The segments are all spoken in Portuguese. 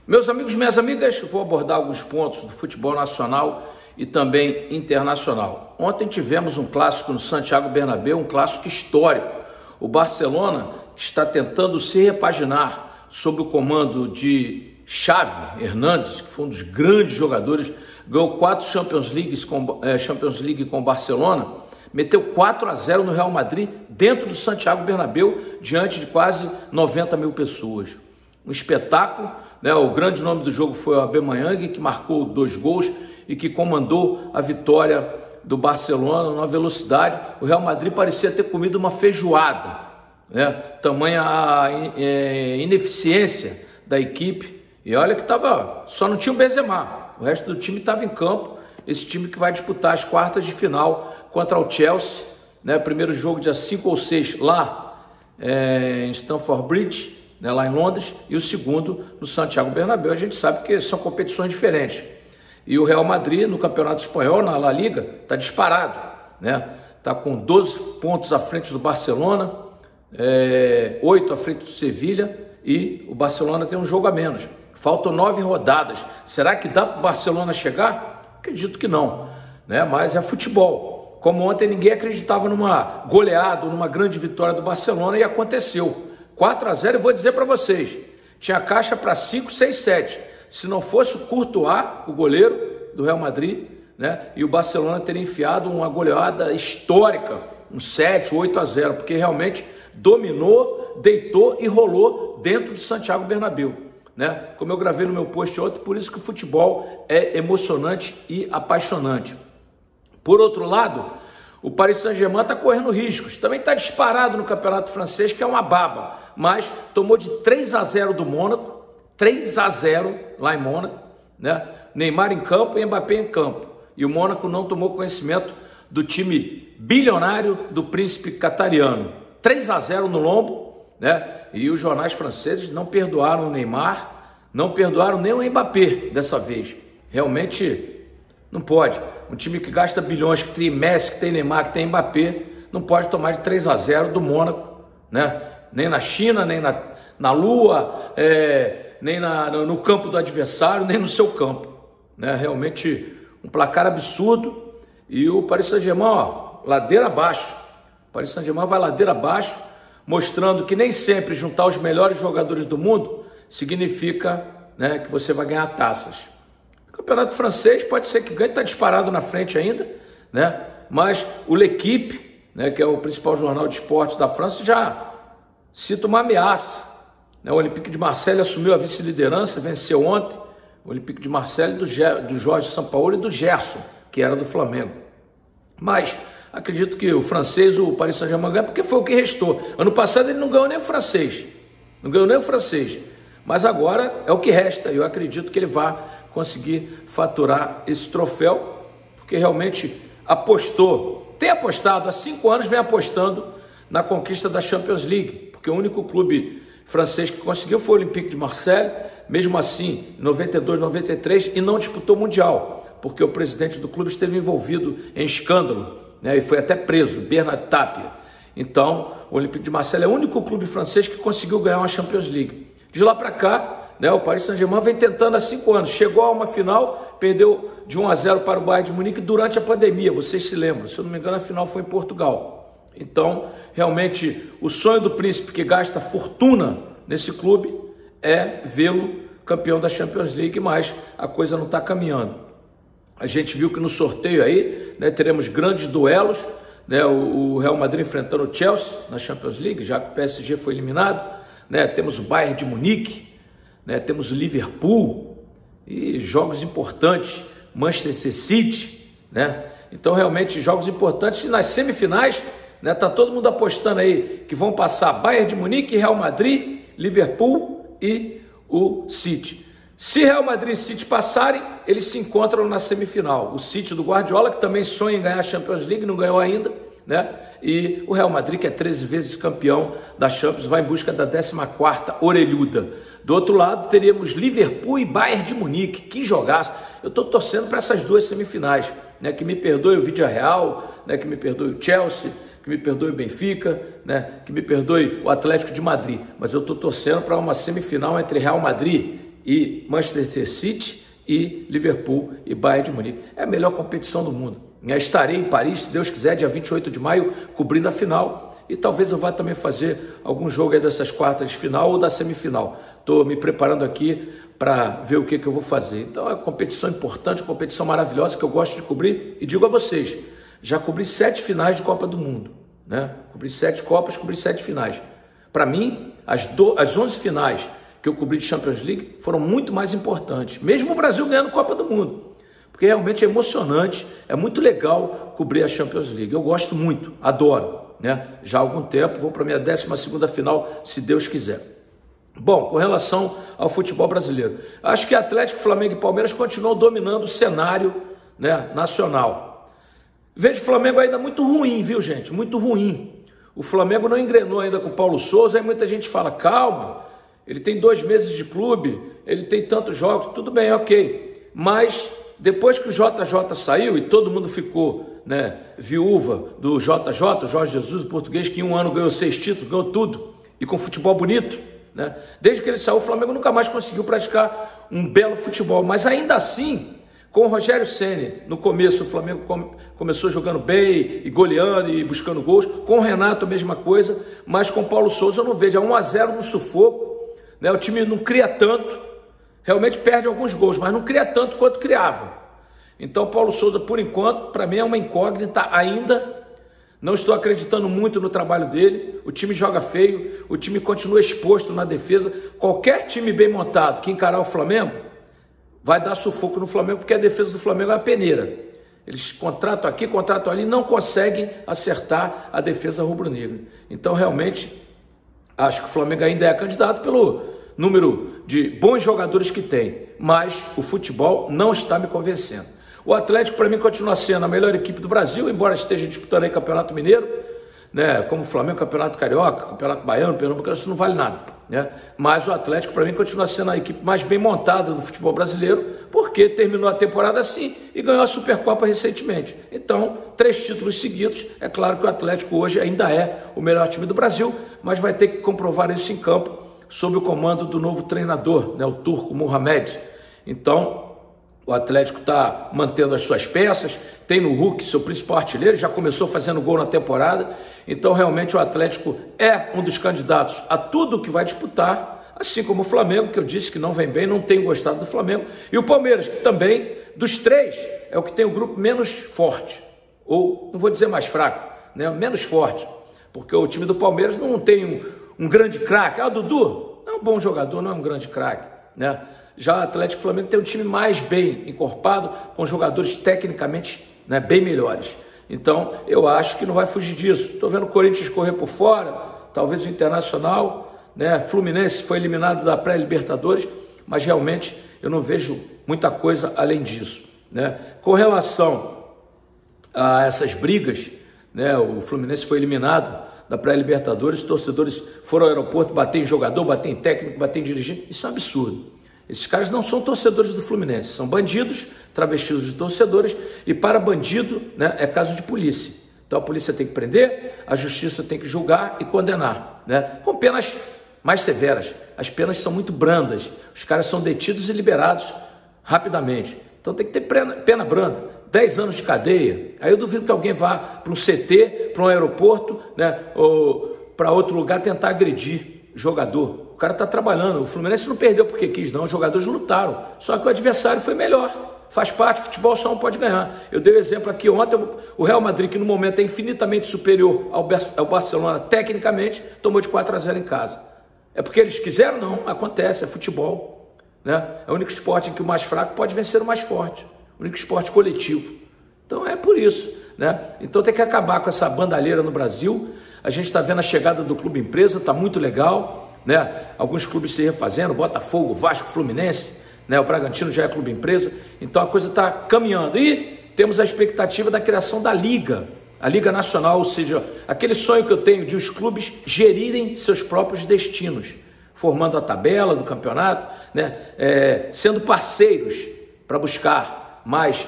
Meus amigos, minhas amigas, vou abordar alguns pontos do futebol nacional e também internacional. Ontem tivemos um clássico no Santiago Bernabéu, um clássico histórico. O Barcelona, que está tentando se repaginar sob o comando de Xavi Hernández, que foi um dos grandes jogadores, ganhou 4 Champions League com o Barcelona, meteu 4-0 no Real Madrid dentro do Santiago Bernabéu, diante de quase 90 mil pessoas. Um espetáculo, né? O grande nome do jogo foi o Aubameyang, que marcou 2 gols e que comandou a vitória do Barcelona numa velocidade. O Real Madrid parecia ter comido uma feijoada, né? Tamanha a ineficiência da equipe. E olha que só não tinha o Benzema, o resto do time estava em campo. Esse time que vai disputar as quartas de final contra o Chelsea, né? Primeiro jogo dia 5 ou 6 lá em Stamford Bridge, né, lá em Londres, e o segundo no Santiago Bernabéu. A gente sabe que são competições diferentes. E o Real Madrid, no Campeonato Espanhol, na La Liga, está disparado, né? Está com 12 pontos à frente do Barcelona, 8 à frente do Sevilha, e o Barcelona tem um jogo a menos. Faltam 9 rodadas. Será que dá para o Barcelona chegar? Acredito que não, né? Mas é futebol. Como ontem ninguém acreditava numa goleada, numa grande vitória do Barcelona, e aconteceu. 4-0, eu vou dizer para vocês, tinha caixa para 5, 6, 7. Se não fosse o Courtois, o goleiro do Real Madrid, né, e o Barcelona teria enfiado uma goleada histórica, um 7, 8-0, porque realmente dominou, deitou e rolou dentro do Santiago Bernabéu, né? Como eu gravei no meu post ontem, por isso que o futebol é emocionante e apaixonante. Por outro lado, o Paris Saint-Germain está correndo riscos, também está disparado no campeonato francês, que é uma baba, mas tomou de 3-0 do Mônaco, 3-0 lá em Mônaco, né? Neymar em campo e Mbappé em campo. E o Mônaco não tomou conhecimento do time bilionário do príncipe catariano. 3-0 no lombo, né? E os jornais franceses não perdoaram o Neymar, não perdoaram nem o Mbappé dessa vez. Realmente não pode. Um time que gasta bilhões, que tem Messi, que tem Neymar, que tem Mbappé, não pode tomar de 3-0 do Mônaco, né? Nem na China, nem na Lua, nem no campo do adversário, nem no seu campo, né? Realmente um placar absurdo. E o Paris Saint-Germain, ladeira abaixo. O Paris Saint-Germain vai ladeira abaixo, mostrando que nem sempre juntar os melhores jogadores do mundo significa, né, que você vai ganhar taças. O campeonato francês pode ser que ganhe, está disparado na frente ainda, né? Mas o L'Équipe, né, que é o principal jornal de esportes da França, já cita uma ameaça, né? O Olympique de Marseille assumiu a vice-liderança, venceu ontem o Olympique de Marseille do Jorge Sampaoli e do Gerson, que era do Flamengo. Mas acredito que o francês, o Paris Saint-Germain, ganha, porque foi o que restou. Ano passado ele não ganhou nem o francês, mas agora é o que resta. Eu acredito que ele vai conseguir faturar esse troféu, porque realmente tem apostado, há 5 anos vem apostando na conquista da Champions League, porque o único clube francês que conseguiu foi o Olympique de Marseille, mesmo assim, em 92, 93, e não disputou o Mundial, porque o presidente do clube esteve envolvido em escândalo, né, e foi até preso, Bernard Tapie. Então, o Olympique de Marseille é o único clube francês que conseguiu ganhar uma Champions League. De lá para cá, né, o Paris Saint-Germain vem tentando há 5 anos, chegou a uma final, perdeu de 1-0 para o Bayern de Munique durante a pandemia, vocês se lembram, se eu não me engano a final foi em Portugal. Então, realmente, o sonho do príncipe, que gasta fortuna nesse clube, é vê-lo campeão da Champions League, mas a coisa não está caminhando. A gente viu que no sorteio aí, né, teremos grandes duelos, né, o Real Madrid enfrentando o Chelsea na Champions League, já que o PSG foi eliminado, né, temos o Bayern de Munique, né, temos o Liverpool e jogos importantes, Manchester City, né? Então realmente jogos importantes. E nas semifinais, né, tá todo mundo apostando aí que vão passar Bayern de Munique, Real Madrid, Liverpool e o City. Se Real Madrid e City passarem, eles se encontram na semifinal. O City do Guardiola, que também sonha em ganhar a Champions League, não ganhou ainda, né? E o Real Madrid, que é 13 vezes campeão da Champions, vai em busca da 14ª orelhuda. Do outro lado, teríamos Liverpool e Bayern de Munique. Que jogaço! Eu estou torcendo para essas 2 semifinais, né? Que me perdoe o Villarreal, né? Que me perdoe o Chelsea, que me perdoe o Benfica, né? Que me perdoe o Atlético de Madrid. Mas eu estou torcendo para uma semifinal entre Real Madrid e Manchester City e Liverpool e Bayern de Munique. É a melhor competição do mundo. Estarei em Paris, se Deus quiser, dia 28 de maio, cobrindo a final. E talvez eu vá também fazer algum jogo aí dessas quartas de final ou da semifinal. Estou me preparando aqui para ver o que eu vou fazer. Então é uma competição importante, competição maravilhosa que eu gosto de cobrir. E digo a vocês, já cobri 7 finais de Copa do Mundo, né? Cobri 7 Copas, cobri 7 finais. Para mim, as 11 finais que eu cobri de Champions League foram muito mais importantes, mesmo o Brasil ganhando Copa do Mundo, porque realmente é emocionante, é muito legal cobrir a Champions League. Eu gosto muito, adoro, né? Já há algum tempo, vou para a minha 12ª final, se Deus quiser. Bom, com relação ao futebol brasileiro, acho que Atlético, Flamengo e Palmeiras continuam dominando o cenário, né, nacional. Vejo o Flamengo ainda muito ruim, viu, gente? Muito ruim. O Flamengo não engrenou ainda com o Paulo Souza, aí muita gente fala, calma, ele tem 2 meses de clube, ele tem tantos jogos, tudo bem, ok. Mas depois que o JJ saiu e todo mundo ficou, né, viúva do JJ, Jorge Jesus, o português, que em um ano ganhou 6 títulos, ganhou tudo, e com futebol bonito, né? Desde que ele saiu, o Flamengo nunca mais conseguiu praticar um belo futebol, mas ainda assim, com o Rogério Ceni, no começo o Flamengo começou jogando bem e goleando e buscando gols, com o Renato a mesma coisa, mas com o Paulo Souza eu não vejo, é 1-0 no sufoco, né? O time não cria tanto, realmente perde alguns gols, mas não cria tanto quanto criava. Então Paulo Souza, por enquanto, para mim é uma incógnita ainda. Não estou acreditando muito no trabalho dele, o time joga feio, o time continua exposto na defesa. Qualquer time bem montado que encarar o Flamengo vai dar sufoco no Flamengo, porque a defesa do Flamengo é uma peneira. Eles contratam aqui, contratam ali, não conseguem acertar a defesa rubro-negra. Então realmente acho que o Flamengo ainda é candidato pelo número de bons jogadores que tem, mas o futebol não está me convencendo. O Atlético, para mim, continua sendo a melhor equipe do Brasil, embora esteja disputando aí Campeonato Mineiro, né? Como o Flamengo, Campeonato Carioca, Campeonato Baiano, Pernambucano, isso não vale nada, né? Mas o Atlético, para mim, continua sendo a equipe mais bem montada do futebol brasileiro, porque terminou a temporada assim e ganhou a Supercopa recentemente. Então, 3 títulos seguidos. É claro que o Atlético hoje ainda é o melhor time do Brasil, mas vai ter que comprovar isso em campo sob o comando do novo treinador, né? O turco Mohamed. Então, o Atlético está mantendo as suas peças, tem no Hulk seu principal artilheiro, já começou fazendo gol na temporada, então realmente o Atlético é um dos candidatos a tudo que vai disputar, assim como o Flamengo, que eu disse que não vem bem, não tenho gostado do Flamengo, e o Palmeiras, que também, dos 3, é o que tem o grupo menos forte, ou não vou dizer mais fraco, né? Menos forte, porque o time do Palmeiras não tem um grande craque. O Dudu é um bom jogador, não é um grande craque, né? Já o Atlético e o Flamengo tem um time mais bem encorpado, com jogadores tecnicamente, né, bem melhores. Então, eu acho que não vai fugir disso. Estou vendo o Corinthians correr por fora, talvez o Internacional, né? Fluminense foi eliminado da pré-Libertadores, mas realmente eu não vejo muita coisa além disso, né? Com relação a essas brigas, né, o Fluminense foi eliminado da pré-Libertadores, os torcedores foram ao aeroporto bater em jogador, bater em técnico, bater em dirigente. Isso é um absurdo. Esses caras não são torcedores do Fluminense, são bandidos travestidos de torcedores, e para bandido, né, é caso de polícia. Então a polícia tem que prender, a justiça tem que julgar e condenar, né, com penas mais severas. As penas são muito brandas, os caras são detidos e liberados rapidamente. Então tem que ter pena branda, 10 anos de cadeia. Aí eu duvido que alguém vá para um CT, para um aeroporto, né, ou para outro lugar tentar agredir jogador. O cara está trabalhando, o Fluminense não perdeu porque quis, não, os jogadores lutaram, só que o adversário foi melhor, faz parte, futebol só um pode ganhar. Eu dei o exemplo aqui ontem, o Real Madrid, que no momento é infinitamente superior ao Barcelona tecnicamente, tomou de 4-0 em casa. É porque eles quiseram? Não, acontece, é futebol, né? É o único esporte em que o mais fraco pode vencer o mais forte, o único esporte coletivo. Então é por isso, né? Então tem que acabar com essa bandalheira no Brasil. A gente está vendo a chegada do Clube Empresa, está muito legal, né? Alguns clubes se refazendo, Botafogo, Vasco, Fluminense, né? O Bragantino já é Clube Empresa, então a coisa está caminhando. E temos a expectativa da criação da Liga, a Liga Nacional, ou seja, aquele sonho que eu tenho de os clubes gerirem seus próprios destinos, formando a tabela do campeonato, né? Sendo parceiros para buscar mais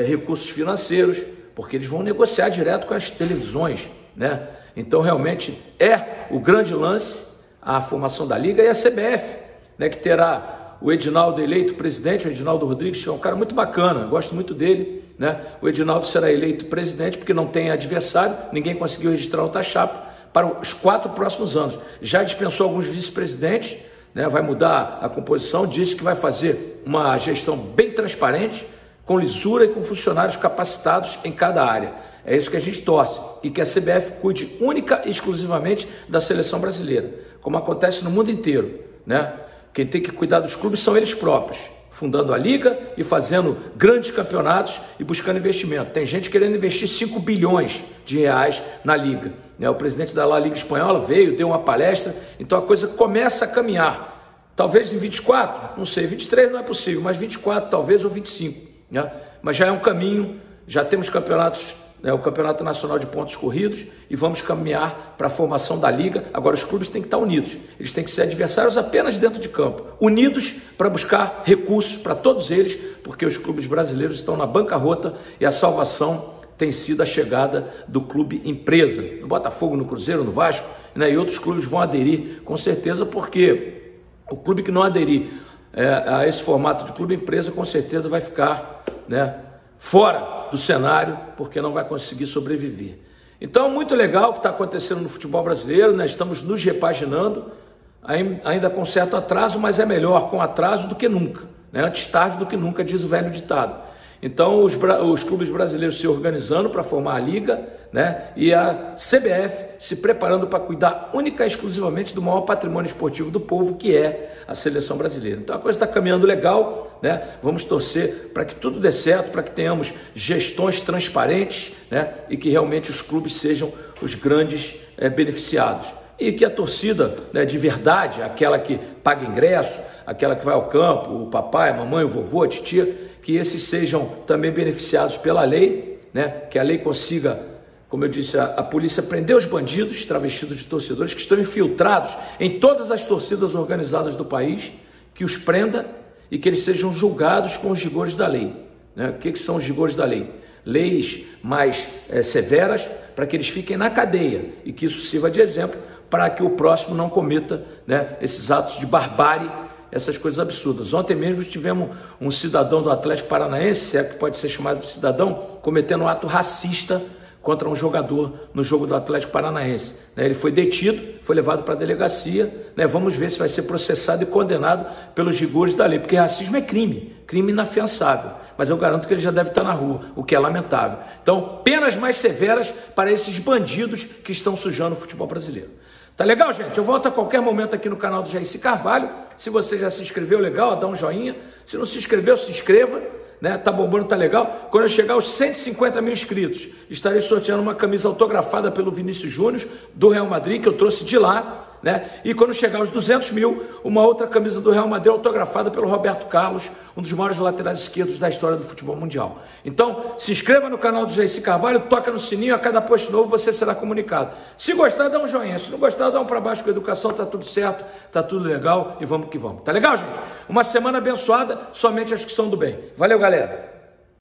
recursos financeiros, porque eles vão negociar direto com as televisões, né? Então realmente é o grande lance a formação da Liga, e a CBF, né, que terá o Edinaldo eleito presidente, o Edinaldo Rodrigues, que é um cara muito bacana, gosto muito dele, né? O Edinaldo será eleito presidente porque não tem adversário, ninguém conseguiu registrar outra chapa para os 4 próximos anos. Já dispensou alguns vice-presidentes, né? Vai mudar a composição, disse que vai fazer uma gestão bem transparente, com lisura e com funcionários capacitados em cada área. É isso que a gente torce, e que a CBF cuide única e exclusivamente da seleção brasileira, como acontece no mundo inteiro, né? Quem tem que cuidar dos clubes são eles próprios, fundando a liga e fazendo grandes campeonatos e buscando investimento. Tem gente querendo investir 5 bilhões de reais na liga, né? O presidente da La Liga Espanhola veio, deu uma palestra, então a coisa começa a caminhar. Talvez em 24, não sei, 23 não é possível, mas 24 talvez ou 25, né? Mas já é um caminho, já temos campeonatos, o Campeonato Nacional de Pontos Corridos, e vamos caminhar para a formação da Liga. Agora os clubes têm que estar unidos, eles têm que ser adversários apenas dentro de campo, unidos para buscar recursos para todos eles, porque os clubes brasileiros estão na bancarrota e a salvação tem sido a chegada do clube empresa, no Botafogo, no Cruzeiro, no Vasco, né? E outros clubes vão aderir com certeza, porque o clube que não aderir a esse formato de clube empresa com certeza vai ficar, né, fora do cenário, porque não vai conseguir sobreviver. Então, muito legal o que está acontecendo no futebol brasileiro, né? Estamos nos repaginando, ainda com certo atraso, mas é melhor com atraso do que nunca, né? Antes tarde do que nunca, diz o velho ditado. Então, os clubes brasileiros se organizando para formar a liga, né? E a CBF se preparando para cuidar única e exclusivamente do maior patrimônio esportivo do povo, que é a seleção brasileira. Então a coisa está caminhando legal, né? Vamos torcer para que tudo dê certo, para que tenhamos gestões transparentes, né? E que realmente os clubes sejam os grandes beneficiados. E que a torcida, né, de verdade, aquela que paga ingresso, aquela que vai ao campo, o papai, a mamãe, o vovô, a titia, que esses sejam também beneficiados pela lei, né? Que a lei consiga, como eu disse, a polícia prender os bandidos travestidos de torcedores que estão infiltrados em todas as torcidas organizadas do país, que os prenda e que eles sejam julgados com os rigores da lei, né? O que são os rigores da lei? Leis mais severas para que eles fiquem na cadeia e que isso sirva de exemplo para que o próximo não cometa, né, esses atos de barbárie, essas coisas absurdas. Ontem mesmo tivemos um cidadão do Atlético Paranaense, se é que pode ser chamado de cidadão, cometendo um ato racista contra um jogador no jogo do Atlético Paranaense. Ele foi detido, foi levado para a delegacia, né? Vamos ver se vai ser processado e condenado pelos rigores da lei, porque racismo é crime inafiançável, mas eu garanto que ele já deve estar na rua, o que é lamentável. Então, penas mais severas para esses bandidos que estão sujando o futebol brasileiro. Tá legal, gente? Eu volto a qualquer momento aqui no canal do Jaircy Carvalho. Se você já se inscreveu, legal, dá um joinha. Se não se inscreveu, se inscreva, né? Tá bombando, tá legal. Quando eu chegar aos 150 mil inscritos, estarei sorteando uma camisa autografada pelo Vinícius Júnior, do Real Madrid, que eu trouxe de lá, né? E quando chegar aos 200 mil, uma outra camisa do Real Madrid autografada pelo Roberto Carlos, um dos maiores laterais esquerdos da história do futebol mundial. Então, se inscreva no canal do Jaircy Carvalho, toca no sininho, a cada post novo você será comunicado. Se gostar, dá um joinha. Se não gostar, dá um para baixo com a educação, tá tudo certo, tá tudo legal e vamos que vamos. Tá legal, gente? Uma semana abençoada, somente as que são do bem. Valeu, galera!